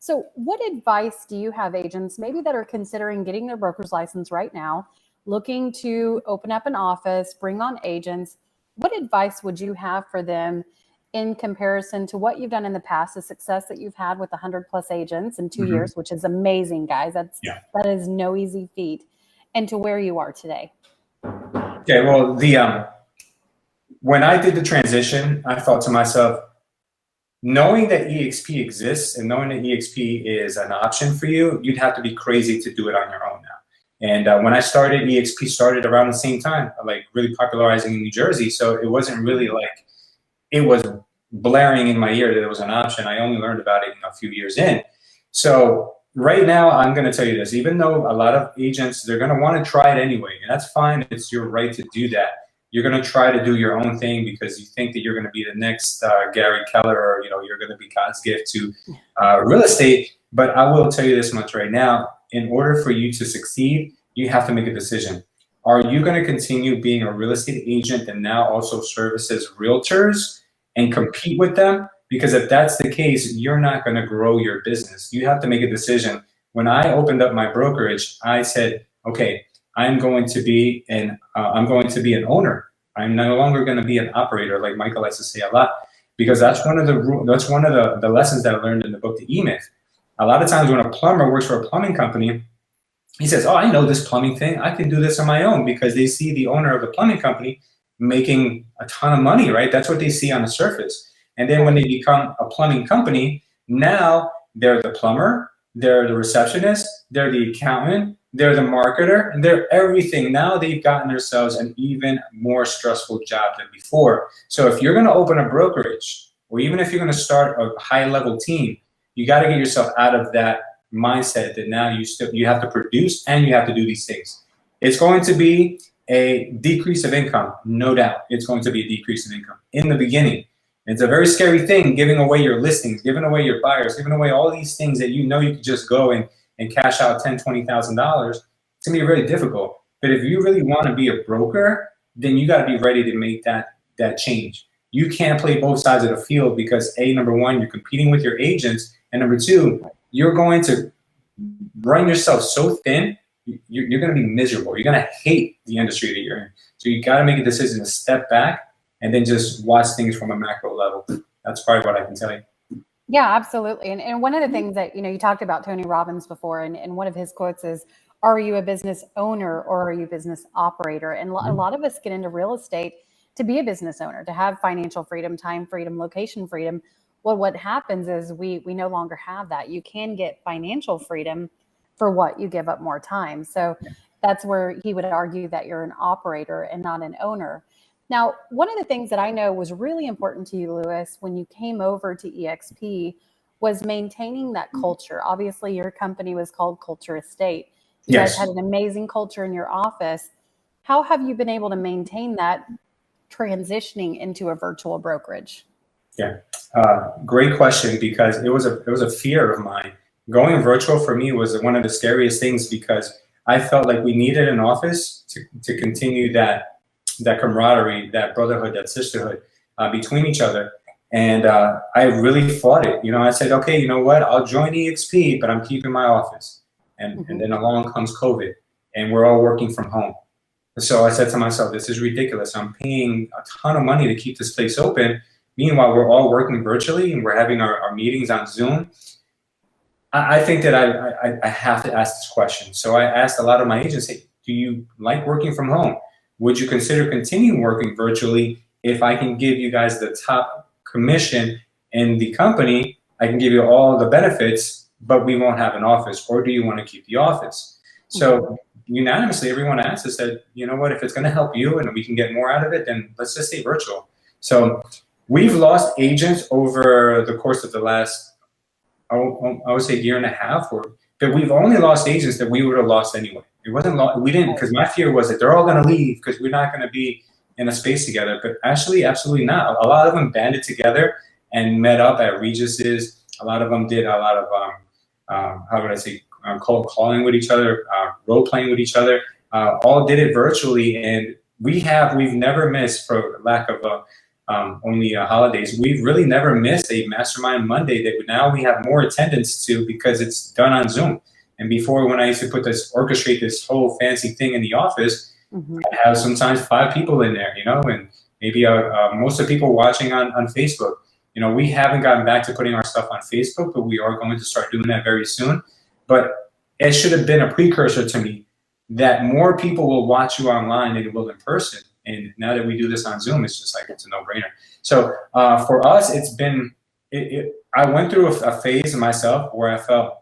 So what advice do you have agents maybe that are considering getting their broker's license right now, looking to open up an office, bring on agents? What advice would you have for them in comparison to what you've done in the past, the success that you've had with 100+ agents in 2 years, which is amazing, guys. That is no easy feat, and to where you are today? Okay, well, when I did the transition, I thought to myself, knowing that EXP exists and knowing that EXP is an option for you, you'd have to be crazy to do it on your own now. And when I started, EXP started around the same time, like really popularizing in New Jersey. So it wasn't really like it was blaring in my ear that it was an option. I only learned about it a few years in. So right now, I'm going to tell you this, even though a lot of agents, they're going to want to try it anyway, and that's fine. It's your right to do that. You're going to try to do your own thing because you think that you're going to be the next Gary Keller, or you're going to be God's gift to real estate. But I will tell you this much right now: in order for you to succeed, you have to make a decision. Are you going to continue being a real estate agent and now also services realtors and compete with them? Because if that's the case, you're not going to grow your business. You have to make a decision. When I opened up my brokerage, I said, okay, I'm going to be an owner. I'm no longer going to be an operator, like Michael likes to say a lot, because that's one of the lessons that I learned in the book, The E-Myth. A lot of times when a plumber works for a plumbing company, he says, oh, I know this plumbing thing. I can do this on my own, because they see the owner of the plumbing company making a ton of money, right? That's what they see on the surface. And then when they become a plumbing company, now they're the plumber, they're the receptionist, they're the accountant, they're the marketer, and they're everything. Now they've gotten themselves an even more stressful job than before. So if you're going to open a brokerage, or even if you're going to start a high-level team, you got to get yourself out of that mindset that now you have to produce and you have to do these things. It's going to be a decrease of income, no doubt. It's going to be a decrease of income in the beginning. It's a very scary thing, giving away your listings, giving away your buyers, giving away all these things that you could just go and cash out $10,000, $20,000. It's gonna be really difficult. But if you really want to be a broker, then you got to be ready to make that change. You can't play both sides of the field, because number one, you're competing with your agents, and number two, you're going to run yourself so thin, you're going to be miserable. You're going to hate the industry that you're in. So you got to make a decision to step back and then just watch things from a macro level. That's probably what I can tell you. Yeah, absolutely. And one of the things that, you talked about Tony Robbins before, and one of his quotes is, are you a business owner or are you a business operator? And a lot of us get into real estate to be a business owner, to have financial freedom, time freedom, location freedom. Well, what happens is we no longer have that. You can get financial freedom for what you give up more time. So that's where he would argue that you're an operator and not an owner. Now, one of the things that I know was really important to you, Louis, when you came over to EXP was maintaining that culture. Obviously, your company was called Culture Estate. You guys had an amazing culture in your office. How have you been able to maintain that transitioning into a virtual brokerage? Yeah, great question, because it was a fear of mine. Going virtual for me was one of the scariest things, because I felt like we needed an office to continue that camaraderie, that brotherhood, that sisterhood between each other. And I really fought it. I said, okay, you know what? I'll join EXP, but I'm keeping my office. And then along comes COVID, and we're all working from home. So I said to myself, this is ridiculous. I'm paying a ton of money to keep this place open. Meanwhile, we're all working virtually and we're having our meetings on Zoom. I think that I have to ask this question. So I asked a lot of my agents, hey, do you like working from home? Would you consider continuing working virtually if I can give you guys the top commission in the company? I can give you all the benefits, but we won't have an office. Or do you want to keep the office? So unanimously, everyone asked us, said, you know what, if it's going to help you and we can get more out of it, then let's just stay virtual. So we've lost agents over the course of the last, I would say, year and a half, but we've only lost agents that we would have lost anyway. It wasn't, we didn't, because my fear was that they're all going to leave because we're not going to be in a space together. But actually, absolutely not. A lot of them banded together and met up at Regis's. A lot of them did a lot of, how would I say, cold calling with each other, role playing with each other. All did it virtually, and we've never missed, for lack of only holidays. We've really never missed a mastermind Monday that now we have more attendance to because it's done on Zoom. And before, when I used to orchestrate this whole fancy thing in the office, I have sometimes 5 people in there, and maybe most of the people watching on Facebook. We haven't gotten back to putting our stuff on Facebook, but we are going to start doing that very soon. But it should have been a precursor to me that more people will watch you online than they will in person. And now that we do this on Zoom, it's just like, it's a no-brainer. So for us, it's been, I went through a phase myself where I felt,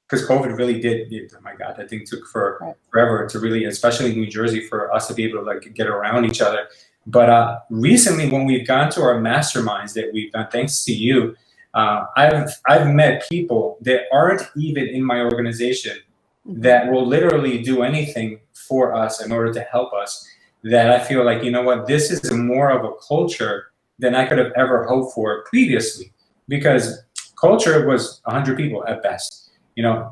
because COVID really oh my God, that thing took forever to really, especially in New Jersey, for us to be able to like get around each other. But recently, when we've gone to our masterminds that we've done, thanks to you, I've met people that aren't even in my organization that will literally do anything for us in order to help us, that I feel like, this is more of a culture than I could have ever hoped for previously, because culture was 100 people at best.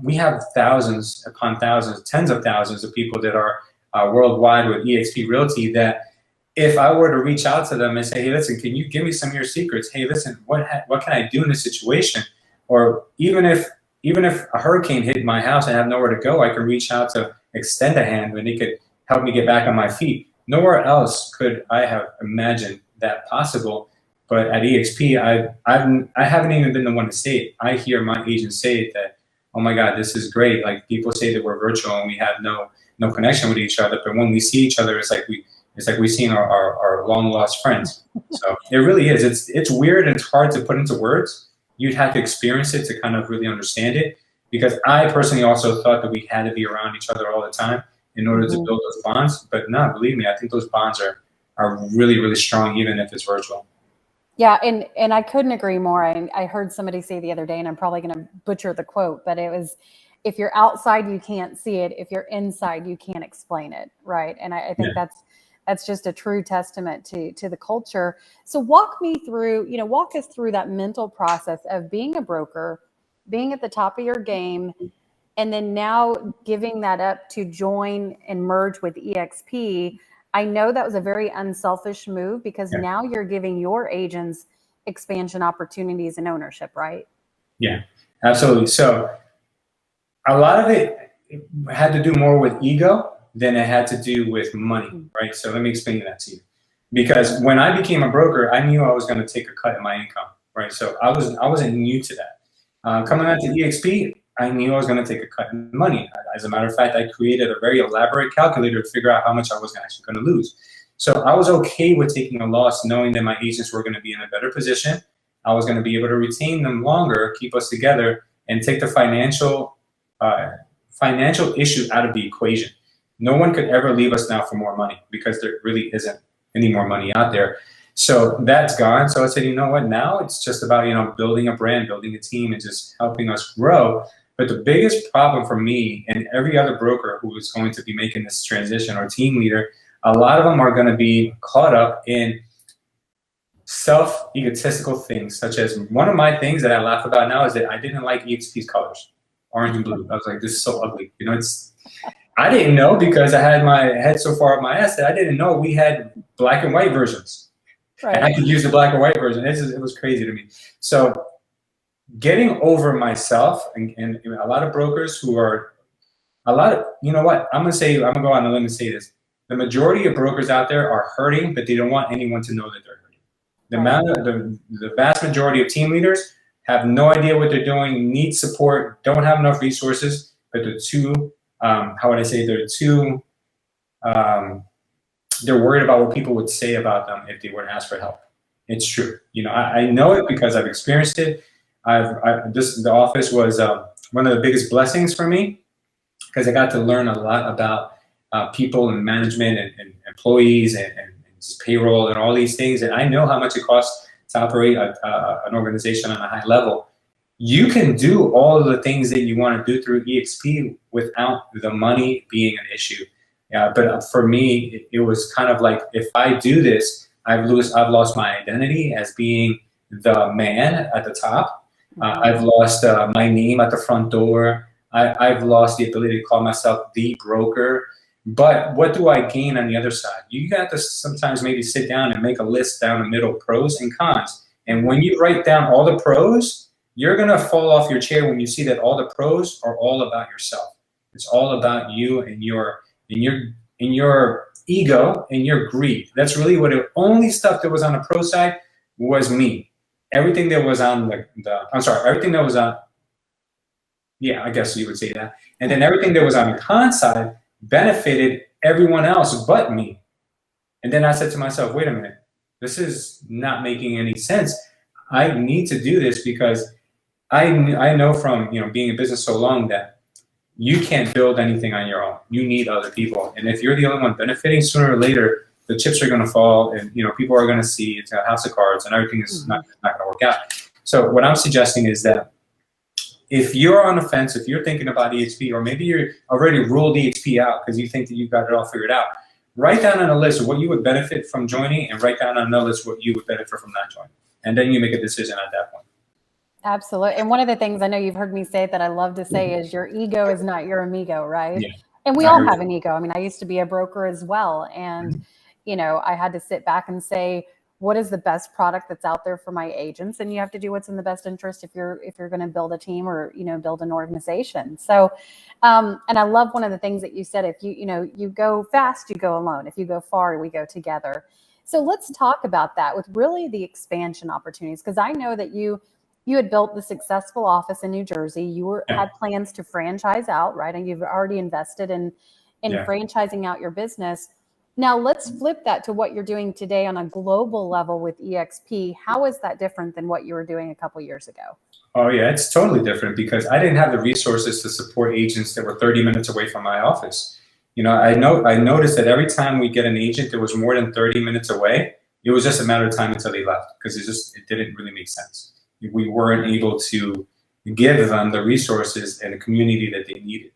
We have thousands upon thousands, tens of thousands of people that are worldwide with eXp Realty, that if I were to reach out to them and say, hey, listen, can you give me some of your secrets? Hey, listen, what can I do in this situation? Or even if a hurricane hit my house and I have nowhere to go, I can reach out to extend a hand and they could help me get back on my feet. Nowhere else could I have imagined that possible. But at eXp, I haven't even been the one to say it. I hear my agents say it, that, oh my God, this is great. Like, people say that we're virtual and we have no connection with each other, but when we see each other, it's like we've seen our long lost friends. So it really is. It's weird and it's hard to put into words. You'd have to experience it to kind of really understand it, because I personally also thought that we had to be around each other all the time in order to build those bonds. But no, believe me, I think those bonds are really, really strong, even if it's virtual. Yeah, and I couldn't agree more. I heard somebody say the other day, and I'm probably going to butcher the quote, but it was, if you're outside, you can't see it. If you're inside, you can't explain it, right? And I think that's just a true testament to the culture. So walk us through that mental process of being a broker, being at the top of your game, and then now giving that up to join and merge with eXp. I know that was a very unselfish move, because now you're giving your agents expansion opportunities and ownership, right? Yeah, absolutely. So a lot of it had to do more with ego than it had to do with money, right? So let me explain that to you. Because when I became a broker, I knew I was going to take a cut in my income, right? So I wasn't new to that. Coming out to eXp, I knew I was going to take a cut in money. As a matter of fact, I created a very elaborate calculator to figure out how much I was actually going to lose. So I was okay with taking a loss, knowing that my agents were going to be in a better position. I was going to be able to retain them longer, keep us together, and take the financial issue out of the equation. No one could ever leave us now for more money, because there really isn't any more money out there. So that's gone. So I said, you know what? Now it's just about, building a brand, building a team, and just helping us grow. But the biggest problem for me and every other broker who is going to be making this transition, or team leader, a lot of them are going to be caught up in self-egotistical things, such as, one of my things that I laugh about now is that I didn't like eXp's colors, orange and blue. I was like, this is so ugly. I didn't know, because I had my head so far up my ass that I didn't know we had black and white versions. Right. And I could use the black and white version. It was crazy to me. So getting over myself, and a lot of brokers who are, you know what, I'm going to go on a limb and say this. The majority of brokers out there are hurting, but they don't want anyone to know that they're hurting. The vast majority of team leaders have no idea what they're doing, need support, don't have enough resources, but they're too, they're worried about what people would say about them if they were to ask for help. It's true. I know it because I've experienced it. The office was one of the biggest blessings for me, because I got to learn a lot about people and management and employees and just payroll and all these things. And I know how much it costs to operate an organization on a high level. You can do all of the things that you want to do through eXp without the money being an issue. But for me, it was kind of like, if I do this, I've lost my identity as being the man at the top. I've lost my name at the front door. I've lost the ability to call myself the broker. But what do I gain on the other side? You got to sometimes maybe sit down and make a list down the middle, pros and cons. And when you write down all the pros, you're going to fall off your chair when you see that all the pros are all about yourself. It's all about you and your ego and your greed. That's really what the only stuff that was on the pro side was me. Everything that was on everything that was on, yeah, I guess you would say that. And then everything that was on the con side benefited everyone else but me. And then I said to myself, wait a minute, this is not making any sense. I need to do this because I know from being in business so long that you can't build anything on your own. You need other people. And if you're the only one benefiting, sooner or later, the chips are going to fall and people are going to see it's a house of cards and everything is not going to work out. So what I'm suggesting is that if you're on the fence, if you're thinking about EXP, or maybe you're already ruled EXP out because you think that you've got it all figured out, write down on a list what you would benefit from joining and write down on another list what you would benefit from not joining. And then you make a decision at that point. Absolutely. And one of the things I know you've heard me say that I love to say is your ego is not your amigo, right? Yeah. And we all have an ego. I mean, I used to be a broker as well. And, I had to sit back and say, what is the best product that's out there for my agents? And you have to do what's in the best interest if you're going to build a team or, build an organization. So, and I love one of the things that you said, if you go fast, you go alone. If you go far, we go together. So let's talk about that with really the expansion opportunities. Because I know that you had built the successful office in New Jersey. You had plans to franchise out, right? And you've already invested in franchising out your business. Now let's flip that to what you're doing today on a global level with EXP. How is that different than what you were doing a couple of years ago? Oh yeah, it's totally different because I didn't have the resources to support agents that were 30 minutes away from my office. I noticed that every time we get an agent that was more than 30 minutes away, it was just a matter of time until they left because it didn't really make sense. We weren't able to give them the resources and the community that they needed.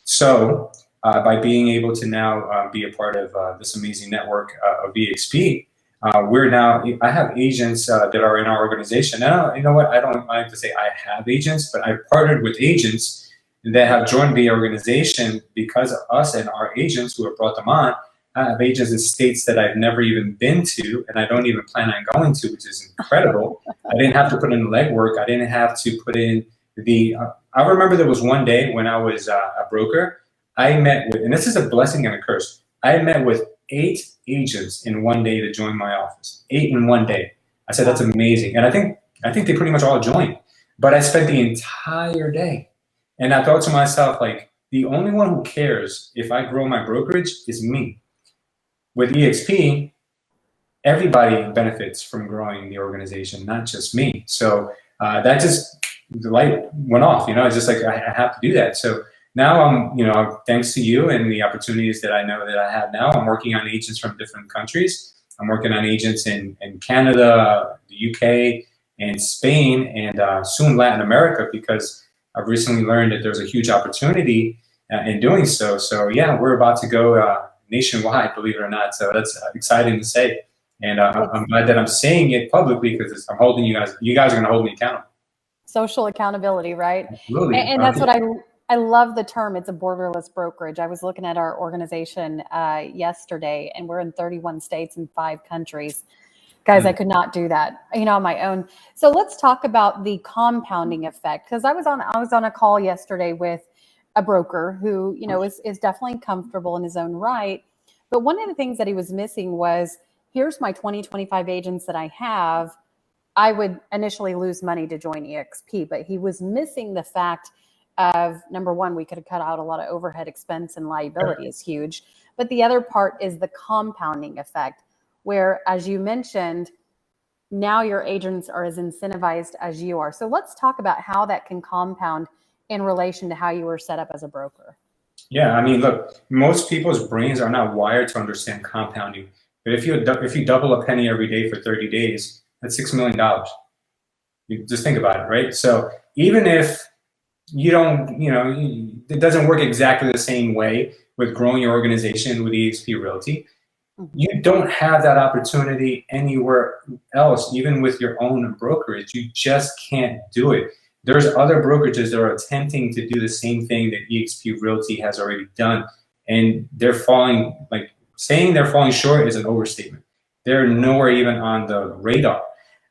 So by being able to now be a part of this amazing network of EXP, I have agents that are in our organization. Now, you know what? I don't like to say I have agents, but I've partnered with agents that have joined the organization because of us and our agents who have brought them on. I have agents in states that I've never even been to, and I don't even plan on going to, which is incredible. I didn't have to put in the legwork. I didn't have to put in I remember there was one day when I was a broker, I met with, and this is a blessing and a curse, I met with 8 agents in one day to join my office. 8 in one day. I said, that's amazing. And I think they pretty much all joined. But I spent the entire day. And I thought to myself, like, the only one who cares if I grow my brokerage is me. With EXP, everybody benefits from growing the organization, not just me. So that just, the light went off, it's just like, I have to do that. So now I'm, thanks to you and the opportunities that I know that I have now, I'm working on agents from different countries. I'm working on agents in Canada, the UK, and Spain, and soon Latin America, because I've recently learned that there's a huge opportunity in doing so. So yeah, we're about to go nationwide, believe it or not. So that's exciting to say. And I'm glad that I'm saying it publicly because I'm holding you guys are going to hold me accountable. Social accountability, right? Absolutely. And that's what I love the term. It's a borderless brokerage. I was looking at our organization yesterday, and we're in 31 states and 5 countries. Guys, I could not do that, on my own. So let's talk about the compounding effect, because I was on a call yesterday with a broker who, is definitely comfortable in his own right. But one of the things that he was missing was, here's my 25 agents that I have. I would initially lose money to join EXP, but he was missing the fact of, number one, we could have cut out a lot of overhead expense and liability is huge. But the other part is the compounding effect, where, as you mentioned, now your agents are as incentivized as you are. So let's talk about how that can compound in relation to how you were set up as a broker. Yeah, I mean, look, most people's brains are not wired to understand compounding. But if you double a penny every day for 30 days, that's $6 million. You just think about it, right? So even if you don't, it doesn't work exactly the same way with growing your organization with EXP Realty, you don't have that opportunity anywhere else, even with your own brokerage. You just can't do it. There's other brokerages that are attempting to do the same thing that EXP Realty has already done. and they're falling, like saying they're falling short is an overstatement. They're nowhere even on the radar.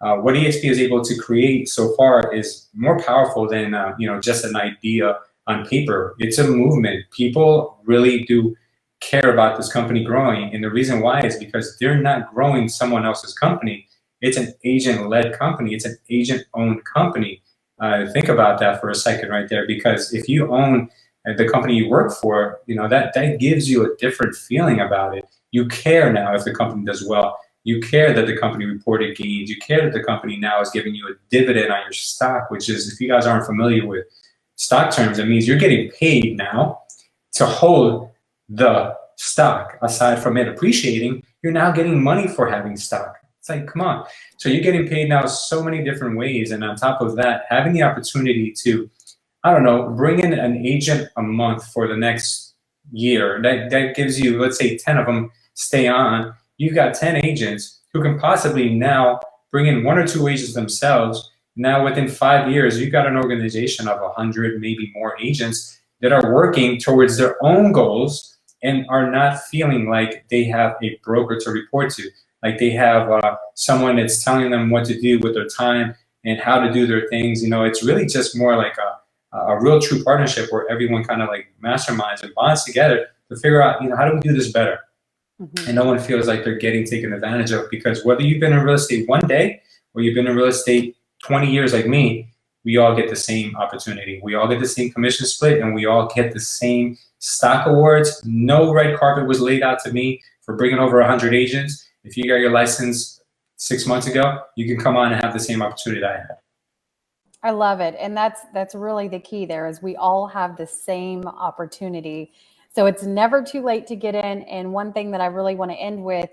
What EXP is able to create so far is more powerful than just an idea on paper. It's a movement. People really do care about this company growing, and the reason why is because they're not growing someone else's company. It's an agent-led company. It's an agent-owned company. Think about that for a second right there, because if you own the company you work for, that gives you a different feeling about it. You care now if the company does well. You care that the company reported gains. You care that the company now is giving you a dividend on your stock, which is, if you guys aren't familiar with stock terms, it means you're getting paid now to hold the stock. Aside from it appreciating, you're now getting money for having stock. It's like, come on. So you're getting paid now so many different ways. And on top of that, having the opportunity to, I don't know, bring in an agent a month for the next year, that gives you, let's say 10 of them stay on. You've got 10 agents who can possibly now bring in 1 or 2 agents themselves. Now within 5 years, you've got an organization of 100, maybe more agents that are working towards their own goals and are not feeling like they have a broker to report to. Like they have someone that's telling them what to do with their time and how to do their things. It's really just more like a real true partnership where everyone kind of like masterminds and bonds together to figure out, how do we do this better? Mm-hmm. And no one feels like they're getting taken advantage of, because whether you've been in real estate one day or you've been in real estate 20 years like me, we all get the same opportunity. We all get the same commission split, and we all get the same stock awards. No red carpet was laid out to me for bringing over 100 agents. If you got your license 6 months ago, you can come on and have the same opportunity that I had. I love it. And that's really the key there, is we all have the same opportunity. So it's never too late to get in. And one thing that I really want to end with,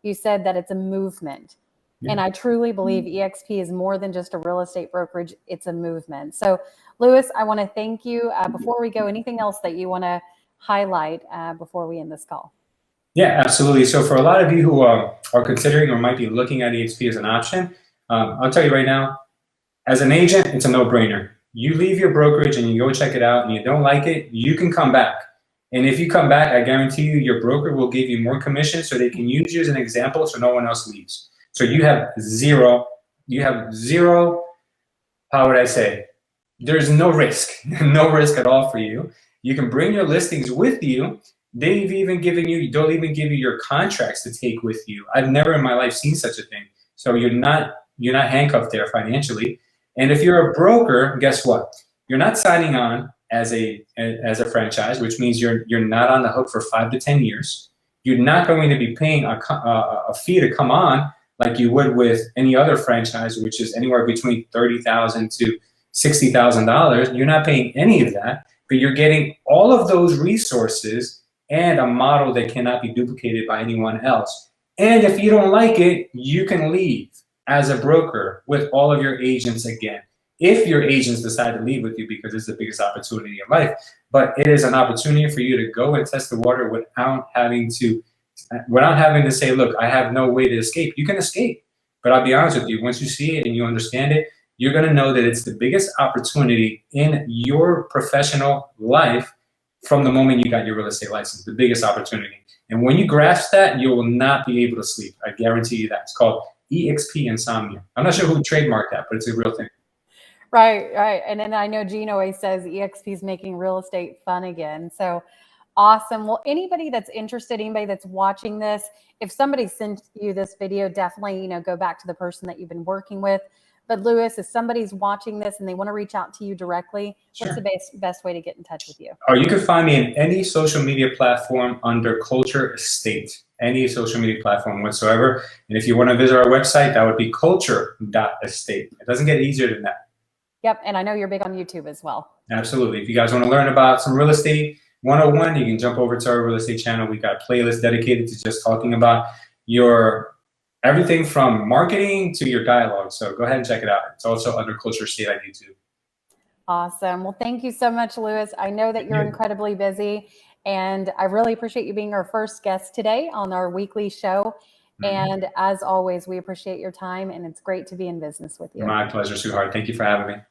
you said that it's a movement. Yeah. And I truly believe EXP is more than just a real estate brokerage. It's a movement. So Louis, I want to thank you. Before we go, anything else that you want to highlight before we end this call? Yeah, absolutely. So for a lot of you who are considering or might be looking at EXP as an option, I'll tell you right now, as an agent, it's a no-brainer. You leave your brokerage and you go check it out and you don't like it, you can come back. And if you come back, I guarantee you, your broker will give you more commission so they can use you as an example so no one else leaves. So you have zero, how would I say? There's no risk, no risk at all for you. You can bring your listings with you. They'll even give you your contracts to take with you. I've never in my life seen such a thing. So you're not handcuffed there financially. And if you're a broker, guess what? You're not signing on as a franchise, which means you're not on the hook for 5 to 10 years. You're not going to be paying a fee to come on like you would with any other franchise, which is anywhere between $30,000 to $60,000. You're not paying any of that, but you're getting all of those resources and a model that cannot be duplicated by anyone else. And if you don't like it, you can leave as a broker with all of your agents again. If your agents decide to leave with you, because it's the biggest opportunity in life, but it is an opportunity for you to go and test the water without having to say, look, I have no way to escape. You can escape, but I'll be honest with you, once you see it and you understand it, you're gonna know that it's the biggest opportunity in your professional life from the moment you got your real estate license, the biggest opportunity. And when you grasp that, you will not be able to sleep. I guarantee you that. It's called EXP insomnia. I'm not sure who trademarked that, but it's a real thing. Right. And then I know Gene always says EXP is making real estate fun again. So awesome. Well, anybody that's interested, anybody that's watching this, if somebody sent you this video, definitely, go back to the person that you've been working with. But Louis, if somebody's watching this and they want to reach out to you directly, sure, what's the best way to get in touch with you? Oh, you can find me in any social media platform under Culture Estate, any social media platform whatsoever. And if you want to visit our website, that would be culture.estate. It doesn't get easier than that. Yep. And I know you're big on YouTube as well. Absolutely. If you guys want to learn about some real estate 101, you can jump over to our real estate channel. We got a playlist dedicated to just talking about your everything from marketing to your dialogue. So go ahead and check it out. It's also under Culture Estate on YouTube. Awesome. Well, thank you so much, Louis. I know that you're incredibly busy, and I really appreciate you being our first guest today on our weekly show. And as always, we appreciate your time, and it's great to be in business with you. My pleasure, sweetheart. Thank you for having me.